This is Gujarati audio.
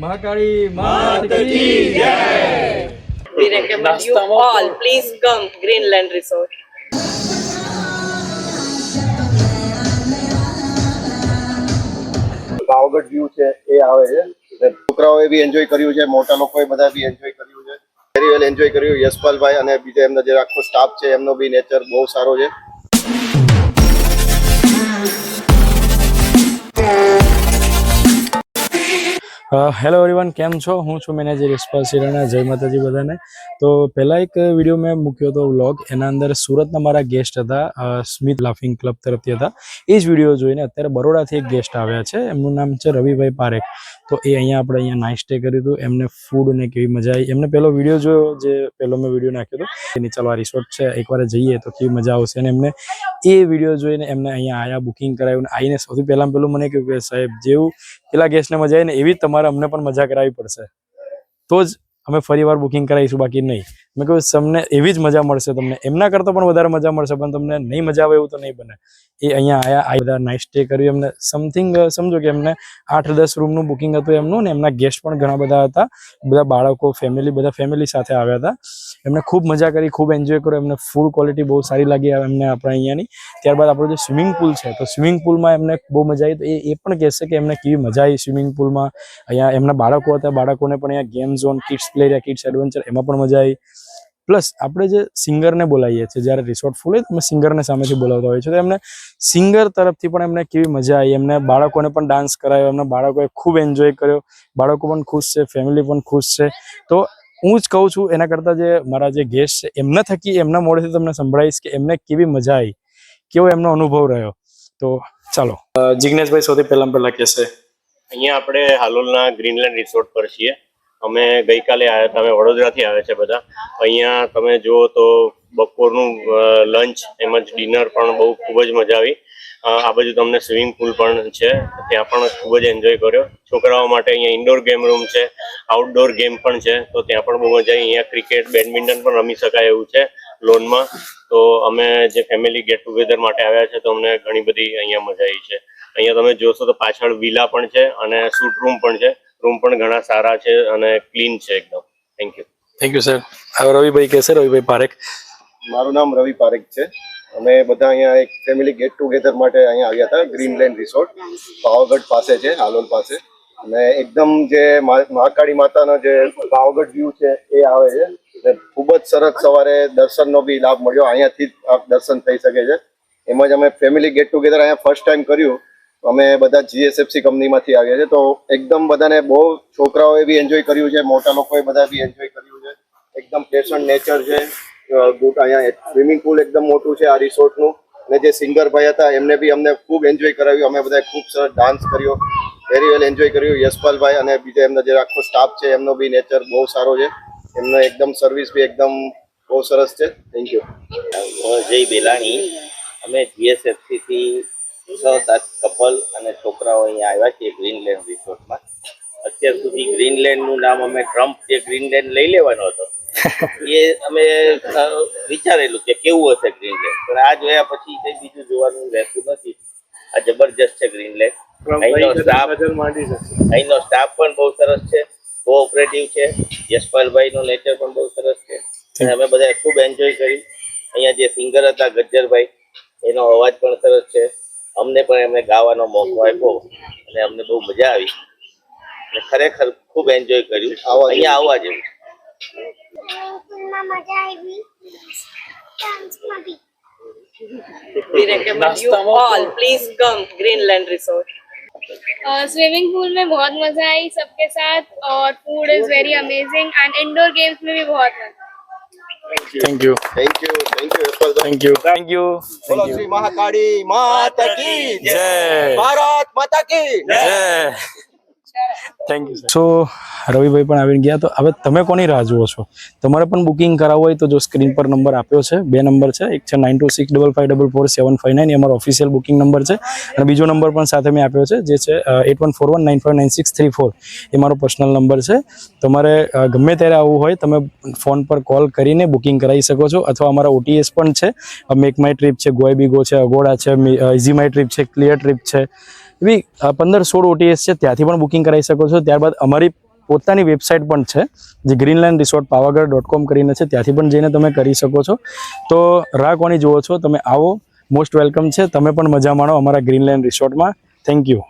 Mahakali Mat ki Jai. We recommend you all, please come Greenland Resort. Pavagadh view છે એ આવે છે છોકરાઓએ બી એન્જોય કર્યું છે મોટા લોકોએ બધા બી એન્જોય કર્યું છે વેરી વેલ એન્જોય કર્યું યશપાલભાઈ અને બીજા એમનો જે આખો સ્ટાફ છે એમનો બી નેચર બહુ સારો છે હેલો એવરીવન કેમ છો હું છું મેનેજર યશપાલ સિરાણા જય માતાજી બધાને તો પહેલાં એક વિડીયો મેં મૂક્યો હતો વ્લોગ એના અંદર સુરતના મારા ગેસ્ટ હતા સ્મિત લાફિંગ ક્લબ તરફથી હતા એ જ વિડીયો જોઈને અત્યારે બરોડાથી એક ગેસ્ટ આવ્યા છે એમનું નામ છે રવિભાઈ પારેખ તો એ આપણે અહીંયા નાઇટ સ્ટે કર્યું હતું એમને ફૂડ ને કેવી મજા આવી એમને પહેલો વિડીયો જોયો જે પહેલો મેં વિડીયો નાખ્યો હતો એની ચાલો આ રિસોર્ટ છે એકવાર જઈએ તો કેવી મજા આવશે અને એમને એ વિડીયો જોઈને એમને અહીંયા આવ્યા બુકિંગ કરાવ્યું અને આવીને સૌથી પહેલાં મને કહ્યું કે સાહેબ જેવું પેલા ગેસ્ટને મજા આવી ને એવી જ તમારે અમને પણ મજા કરાવવી પડશે તો જ અમે ફરી વાર બુકિંગ કરાવીશું બાકી નહીં મેં કહ્યું તમને એવી જ મજા મળશે તમને એમના કરતાં પણ વધારે મજા મળશે પણ તમને નહીં મજા આવે એવું તો નહીં બને એ અહીંયા આવ્યા બધા નાઇટ સ્ટે કર્યું એમને સમથિંગ સમજો કે એમને 8-10 રૂમનું બુકિંગ હતું એમનું ને એમના ગેસ્ટ પણ ઘણા બધા હતા બધા બાળકો બધા ફેમિલી સાથે આવ્યા હતા એમને ખૂબ મજા કરી ખૂબ એન્જોય કર્યો એમને ફૂડ ક્વોલિટી બહુ સારી લાગી એમને આપણે અહીંયાની ત્યારબાદ આપણો જે સ્વિમિંગ પુલ છે તો સ્વિમિંગ પુલમાં એમને બહુ મજા આવી તો એ પણ કહેશે કે એમને કેવી મજા આવી સ્વિમિંગ પુલમાં અહીંયા એમના બાળકો હતા બાળકોને પણ અહીંયા game zone kids play area kids adventure એમાં પણ મજા આવી પ્લસ આપણે જે સિંગરને બોલાવીએ છીએ જ્યારે રિસોર્ટ ફૂલ હોય તો અમે સિંગરને સામેથી બોલાવતા હોઈએ છીએ તો એમને સિંગર તરફથી પણ એમને કેવી મજા આવી એમને બાળકોને પણ ડાન્સ કરાવ્યો એમના બાળકોએ ખૂબ એન્જોય કર્યો બાળકો પણ ખુશ છે ફેમિલી પણ ખુશ છે તો હું જ કહું છું એના કરતાં જે મારા જે ગેસ્ટ છે એમના થકી એમના મોઢેથી તમને સંભળાવીશ કે એમને કેવી મજા આવી કેવો એમનો અનુભવ રહ્યો તો ચાલો જિગ્નેશભાઈ સૌથી પહેલા કહેશે અહીંયા આપણે હાલોલના ગ્રીનલેન્ડ રિસોર્ટ પર છીએ અમે ગઈકાલે આવ્યા હતા અમે વડોદરાથી આવ્યા છે બધા અહીંયા તમે જુઓ તો બપોરનું લંચ એમજ ડિનર પણ બહુ ખૂબ જ મજા આવી આ બાજુ તમને સ્વિમિંગ પુલ પણ છે ત્યાં પણ ખૂબ જ એન્જોય કર્યો છોકરાઓ માટે અહીંયા ઇન્ડોર ગેમ રૂમ છે આઉટડોર ગેમ પણ છે તો ત્યાં પણ બહુ મજા આવી અહીંયા ક્રિકેટ બેડમિન્ટન પણ રમી શકાય એવું છે લોનમાં તો અમે જે ફેમિલી ગેટ ટુગેધર માટે આવ્યા છે તો અમને ઘણી બધી અહીંયા મજા આવી છે અહીંયા તમે જોશો તો પાછળ વિલા પણ છે અને શૂટ રૂમ પણ છે રૂમ પણ ઘણા સારા છે અને ક્લીન છે એકદમ થેન્ક યુ સર હવે રવિભાઈ કહેશે રવિભાઈ પારેખ મારું નામ રવિ પારેખ છે અમે બધા અહીંયા એક ફેમિલી ગેટ ટુગેધર માટે અહીંયા આવ્યા હતા ગ્રીનલેન્ડ રિસોર્ટ પાવાગઢ પાસે છે હાલોલ પાસે અને એકદમ જે મહાકાળી માતાનો જે પાવાગઢ વ્યૂ છે એ આવે છે ખૂબ જ સરસ સવારે દર્શનનો બી લાભ મળ્યો અહીંયાથી જ દર્શન થઈ શકે છે એમ જ અમે ફેમિલી ગેટ ટુગેધર અહીંયા ફર્સ્ટ ટાઈમ કર્યું અમે બધા જીએસએફસી કંપનીમાંથી આવ્યા છે તો એકદમ બધાને બહુ છોકરાઓએ બી એન્જોય કર્યું છે મોટા લોકોએ બધા બી એન્જોય કર્યું છે એકદમ પ્લેસન્ટ નેચર છે ગુડ અહીંયા સ્વિમિંગ પુલ એકદમ મોટું છે આ રિસોર્ટનું અને જે સિંગર ભાઈ હતા એમને બી અમને ખૂબ એન્જોય કરાવ્યું અમે બધાએ ખૂબ સરસ ડાન્સ કર્યો વેરી વેલ એન્જોય કર્યું યશપાલભાઈ અને બીજા એમનો જે આખો સ્ટાફ છે એમનો બી નેચર બહુ સારો છે એમનો એકદમ સર્વિસ બી એકદમ બહુ સરસ છે થેન્ક યુ જય બેલાણી અમે જીએસએફસીથી 6-7 કપલ અને છોકરાઓ અહીંયા આવ્યા છીએ ગ્રીનલેન્ડ રિસોર્ટમાં અત્યાર સુધી ગ્રીનલેન્ડનું નામ અમે ટ્રમ્પ જે ગ્રીનલેન્ડ લઈ લેવાનો હતો એ અમે વિચારેલું કે કેવું હશે ગ્રીનલેન્ડ પણ આ જોયા પછી કંઈ બીજું જોવાનું રહેતું નથી આ જબરજસ્ત છે ગ્રીનલેન્ડ અહીંનો સ્ટાફ પણ બહુ સરસ છે કોઓપરેટિવ છે યશપાલભાઈનો નેચર પણ બહુ સરસ છે અને અમે બધા ખૂબ એન્જોય કરી અહીંયા જે સિંગર હતા ગજ્જરભાઈ એનો અવાજ પણ સરસ છે અમને પણ એમને ગાવાનો મોકો આપ્યો અને અમને બહુ મજા આવી અને ખરેખર ખૂબ એન્જોય કર્યું અહીંયા આવવા જેવું We recommend you all, please come Greenland Resort. Swimming pool में बहुत मजा आई सबके साथ और food is very amazing and indoor games में भी बहुत मजा થેન્ક યુ યશપાલભાઈ થેન્ક યુ બોલો શ્રી મહાકાળી માતા કી જય ભારત માતા કી જય થેન્ક યુ સો રવિભાઈ પણ આવીને ગયા તો હવે તમે કોની રાહ જુઓ છો તમારે પણ બુકિંગ કરાવવું હોય તો જો સ્ક્રીન પર નંબર આપ્યો છે 2 નંબર છે એક છે 9265544759 એ અમારો ઓફિશિયલ બુકિંગ નંબર છે અને બીજો નંબર પણ સાથે મેં આપ્યો છે જે છે 8141959634 એ મારો પર્સનલ નંબર છે તમારે ગમે ત્યારે આવવું હોય તમે ફોન પર કોલ કરીને બુકિંગ કરાવી શકો છો અથવા અમારા ઓટીએસ પણ છે મેક માય ટ્રીપ છે ગોયબીગો છે અગોડા છે ઇઝી માય ટ્રીપ છે ક્લિયર ટ્રીપ છે એવી 15-16 ઓટીએસ છે ત્યાંથી પણ બુકિંગ કરાવી શકો છો ત્યારબાદ અમારી પોતાની વેબસાઇટ પણ છે જે ગ્રીનલેન્ડ રિસોર્ટ પાવાગઢ.com કરીને છે, ત્યાંથી પણ જઈને તમે કરી શકો છો. તો રાહ કોની જુઓ છો, તમે આવો, મોસ્ટ વેલકમ છે. તમે પણ મજા માણો અમારા ગ્રીનલેન્ડ રિસોર્ટમાં. Thank you.